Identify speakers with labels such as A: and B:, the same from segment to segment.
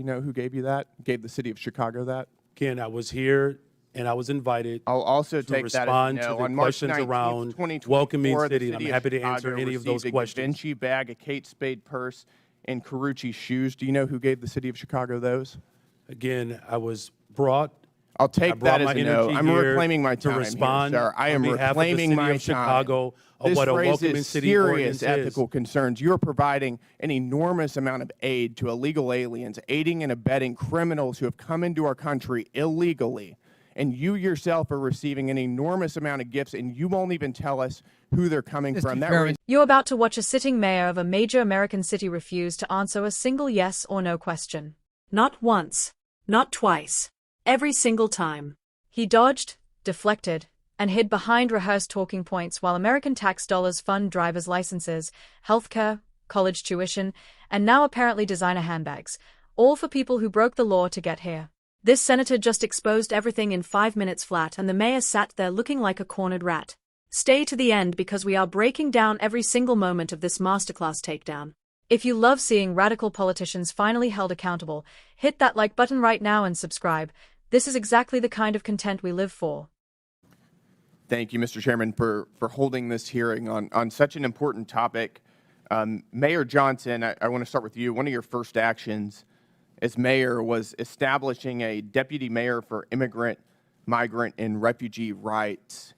A: You know who gave you that? Gave the city of Chicago that?
B: Again, I was here and I was invited
A: I'll also
B: to
A: take that as you
B: respond to
A: know.
B: the
A: On March
B: questions
A: 19th,
B: around
A: 2024,
B: welcoming
A: the
B: city, and I'm
A: city of
B: happy to answer
A: Chicago
B: any of those
A: received a
B: questions.
A: Givenchy bag, a Kate Spade purse, and Carucci shoes. Do you know who gave the city of Chicago those?
B: Again, I was brought.
A: I'll
B: I
A: take
B: brought
A: that
B: my
A: as a no.
B: energy
A: I'm
B: here
A: reclaiming my
B: to
A: time
B: respond
A: here, sir. I
B: on
A: am
B: behalf of the
A: reclaiming
B: city
A: my
B: of Chicago of
A: This
B: what a welcoming
A: raises
B: city
A: serious
B: ordinance
A: ethical
B: is.
A: concerns. You are providing an enormous amount of aid to illegal aliens, aiding and abetting criminals who have come into our country illegally. And you yourself are receiving an enormous amount of gifts, and you won't even tell us who they're coming from.
C: You're about to watch a sitting mayor of a major American city refuse to answer a single yes or no question.
D: Not once, not twice, every single time.
C: He dodged, deflected, and hid behind rehearsed talking points while American tax dollars fund driver's licenses, healthcare, college tuition, and now apparently designer handbags, all for people who broke the law to get here.
D: This senator just exposed everything in 5 minutes flat, and the mayor sat there looking like a cornered rat. Stay to the end because we are breaking down every single moment of this masterclass takedown.
C: If you love seeing radical politicians finally held accountable, hit that like button right now and subscribe. This is exactly the kind of content we live for.
A: Thank you, Mr. Chairman, for holding this hearing on such an important topic. Mayor Johnson, I want to start with you. One of your first actions as mayor was establishing a deputy mayor for immigrant, migrant, and refugee rights.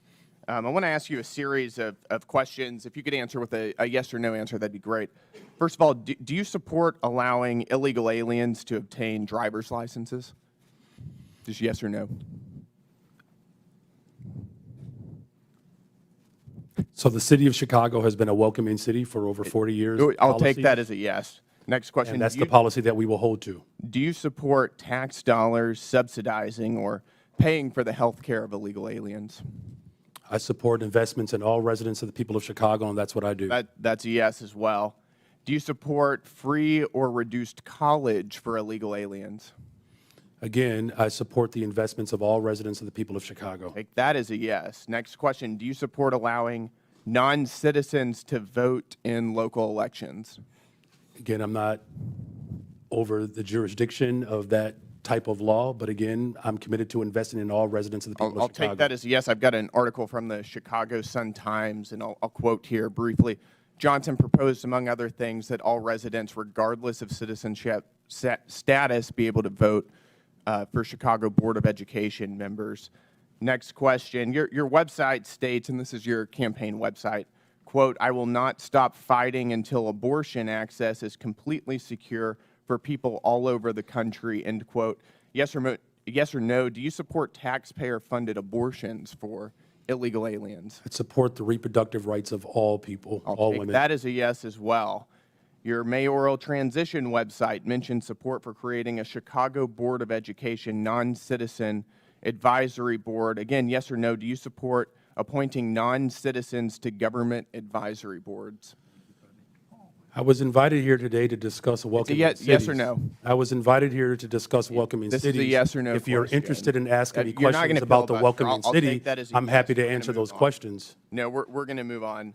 A: I want to ask you a series of questions. If you could answer with a yes or no answer, that'd be great. First of all, do you support allowing illegal aliens to obtain driver's licenses? Just yes or no.
B: So the city of Chicago has been a welcoming city for over 40 years.
A: I'll take that as a yes. Next question.
B: And that's the policy that we will hold to.
A: Do you support tax dollars subsidizing or paying for the health care of illegal aliens?
B: I support investments in all residents of the people of Chicago, and that's what I do.
A: That's a yes as well. Do you support free or reduced college for illegal aliens?
B: Again, I support the investments of all residents of the people of Chicago.
A: Take that as a yes. Next question. Do you support allowing non-citizens to vote in local elections?
B: Again, I'm not over the jurisdiction of that type of law, but again, I'm committed to investing in all residents of the people of Chicago.
A: I'll take that as a yes. I've got an article from the Chicago Sun-Times, and I'll quote here briefly. Johnson proposed, among other things, that all residents, regardless of citizenship status, be able to vote for Chicago Board of Education members. Next question. Your website states, and this is your campaign website, quote, "I will not stop fighting until abortion access is completely secure for people all over the country," end quote. Yes or no, do you support taxpayer-funded abortions for illegal aliens?
B: I support the reproductive rights of all people, all women.
A: That is a yes as well. Your mayoral transition website mentions support for creating a Chicago Board of Education non-citizen advisory board. Again, yes or no, do you support appointing non-citizens to government advisory boards?
B: I was invited here today to discuss welcoming cities.
A: Yes or no?
B: I was invited here to discuss welcoming cities.
A: This is a yes or no
B: If you're
A: question.
B: interested in asking me
A: You're not
B: questions
A: gonna
B: about the
A: filibuster.
B: welcoming
A: I'll
B: city,
A: take that as a
B: I'm
A: yes.
B: happy to
A: We're gonna
B: answer
A: move
B: those
A: on.
B: questions.
A: No, we're going to move on.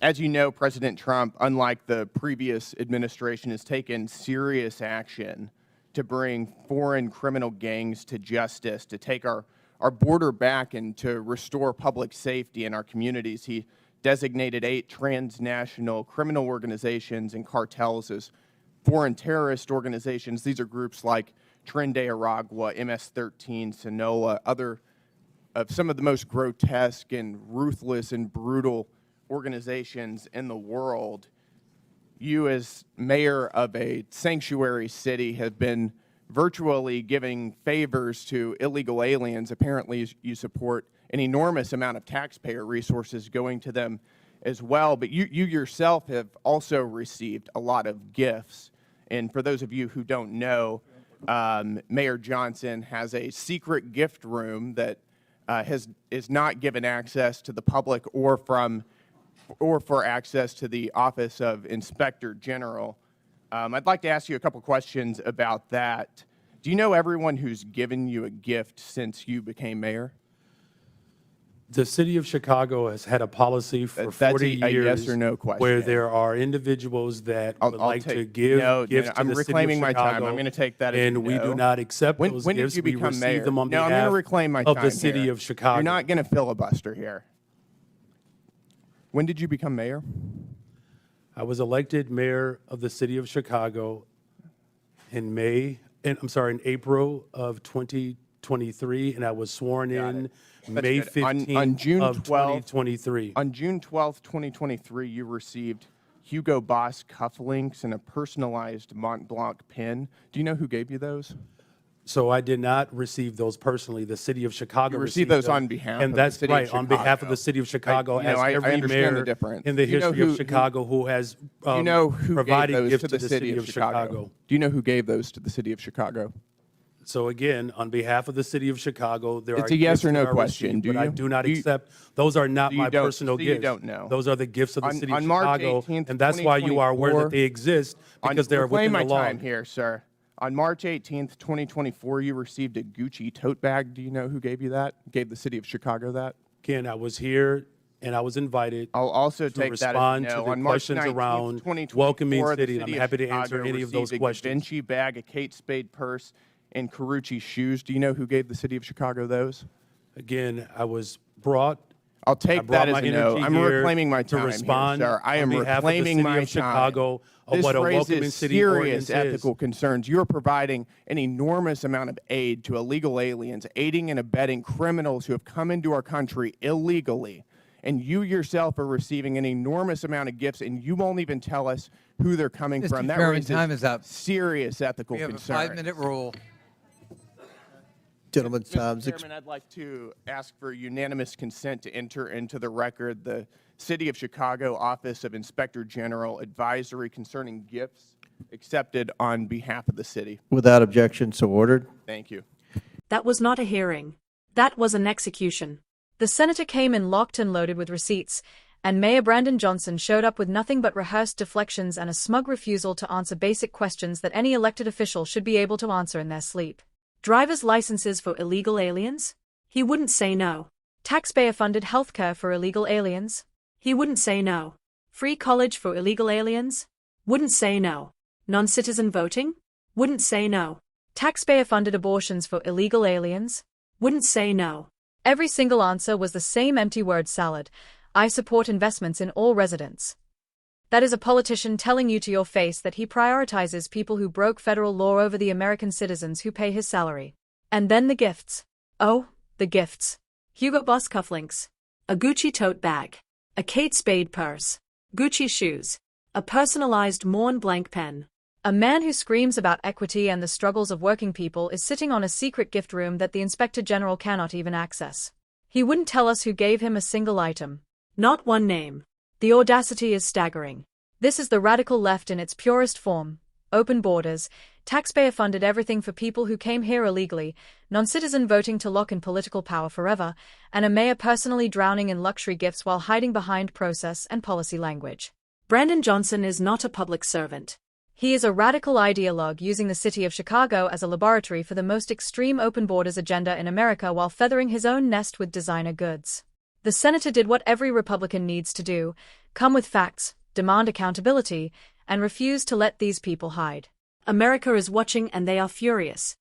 A: As you know, President Trump, unlike the previous administration, has taken serious action to bring foreign criminal gangs to justice, to take our border back and to restore public safety in our communities. He designated 8 transnational criminal organizations and cartels as foreign terrorist organizations. These are groups like Tren de Aragua, MS-13, Sinaloa, other of some of the most grotesque and ruthless and brutal organizations in the world. You, as mayor of a sanctuary city, have been virtually giving favors to illegal aliens. Apparently, you support an enormous amount of taxpayer resources going to them as well. But you yourself have also received a lot of gifts. And for those of you who don't know, Mayor Johnson has a secret gift room that is not given access to the public or for access to the Office of Inspector General. I'd like to ask you a couple questions about that. Do you know everyone who's given you a gift since you became mayor?
B: The city of Chicago has had a policy for
A: That's
B: 40
A: a
B: years.
A: yes or no question.
B: Where there are individuals that would
A: I'll
B: like to
A: take-
B: give
A: no,
B: gifts
A: I'm
B: to the city of
A: reclaiming my time.
B: Chicago.
A: I'm gonna take that as a
B: And we
A: no.
B: do not accept
A: When
B: those
A: did
B: gifts.
A: you
B: We
A: become
B: receive
A: mayor?
B: them on
A: No, I'm
B: behalf
A: going to reclaim my
B: of
A: time
B: the city
A: here.
B: of Chicago.
A: You're not going to filibuster here. When did you become mayor?
B: I was elected mayor of the city of Chicago in April of 2023, and I was sworn in May
A: That's good. On
B: 15th
A: June
B: of
A: 12th
B: 2023.
A: On June 12th, 2023, you received Hugo Boss cufflinks and a personalized Montblanc pin. Do you know who gave you those?
B: So I did not receive those personally. The city of Chicago
A: You received those
B: them,
A: on behalf
B: and
A: of
B: that's
A: the city of
B: right, on behalf of
A: Chicago.
B: the city of Chicago,
A: you know,
B: as
A: I
B: every
A: understand the
B: mayor
A: difference.
B: in the
A: Do you know
B: history
A: who-
B: of Chicago who has
A: Do you know who gave
B: provided
A: those
B: gifts
A: to the city of Chicago? Do you know who gave those to the city of Chicago?
B: So again, on behalf of the city of Chicago, there are
A: It's a yes
B: gifts
A: or no
B: that are
A: question.
B: received,
A: Do
B: but I
A: you?
B: do not
A: Do you-
B: accept. Those are not
A: do you
B: my
A: don't-
B: personal
A: so you
B: gifts.
A: don't know.
B: Those are the gifts of the city of
A: On March
B: Chicago,
A: 18th,
B: and that's why you are aware
A: 2024,
B: that they exist because they are
A: reclaim
B: within the
A: my
B: law.
A: time here, sir. On March 18th, 2024, you received a Gucci tote bag. Do you know who gave you that? Gave the city of Chicago that?
B: Again, I was here and I was invited
A: I'll also
B: to
A: take that as
B: respond
A: a no.
B: to the
A: On March
B: questions
A: 19th,
B: around
A: 2024,
B: welcoming
A: the
B: city. I'm
A: city of
B: happy to answer
A: Chicago
B: any of those
A: received
B: questions.
A: A Da Vinci bag, a Kate Spade purse, and Carucci shoes. Do you know who gave the city of Chicago those?
B: Again, I was brought.
A: I'll
B: I
A: take
B: brought
A: that
B: my
A: as a no.
B: energy
A: I'm
B: here
A: reclaiming my
B: to
A: time
B: respond
A: here, sir. I am
B: on behalf of the
A: reclaiming
B: city
A: my
B: of Chicago
A: time.
B: of
A: This
B: what a welcoming
A: raises
B: city
A: serious
B: ordinance is.
A: ethical concerns. You're providing an enormous amount of aid to illegal aliens, aiding and abetting criminals who have come into our country illegally. And you yourself are receiving an enormous amount of gifts, and you won't even tell us who they're coming
E: Mr.
A: from. That
E: Chairman,
A: raises
E: time is up.
A: serious ethical
E: We have
A: concerns.
E: a 5-minute rule.
F: Gentleman's
A: Mr.
F: time's
A: Chairman, I'd like to ask for unanimous consent to enter into the record the City of Chicago Office of Inspector General advisory concerning gifts accepted on behalf of the city.
F: Without objection, so ordered.
A: Thank you.
D: That was not a hearing. That was an execution.
C: The senator came in locked and loaded with receipts, and Mayor Brandon Johnson showed up with nothing but rehearsed deflections and a smug refusal to answer basic questions that any elected official should be able to answer in their sleep.
D: Driver's licenses for illegal aliens? He wouldn't say no.
C: Taxpayer-funded healthcare for illegal aliens?
D: He wouldn't say no. Free college for illegal aliens? Wouldn't say no. Non-citizen voting? Wouldn't say no.
C: Taxpayer-funded abortions for illegal aliens?
D: Wouldn't say no.
C: Every single answer was the same empty word salad. I support investments in all residents. That is a politician telling you to your face that he prioritizes people who broke federal law over the American citizens who pay his salary. And then the gifts. Oh, the gifts.
D: Hugo Boss cufflinks. A Gucci tote bag. A Kate Spade purse. Gucci shoes. A personalized Montblanc pen.
C: A man who screams about equity and the struggles of working people is sitting on a secret gift room that the Inspector General cannot even access. He wouldn't tell us who gave him a single item.
D: Not one name.
C: The audacity is staggering. This is the radical left in its purest form. Open borders, taxpayer-funded everything for people who came here illegally, non-citizen voting to lock in political power forever, and a mayor personally drowning in luxury gifts while hiding behind process and policy language.
D: Brandon Johnson is not a public servant.
C: He is a radical ideologue using the city of Chicago as a laboratory for the most extreme open borders agenda in America while feathering his own nest with designer goods. The senator did what every Republican needs to do: come with facts, demand accountability, and refuse to let these people hide.
D: America is watching and they are furious.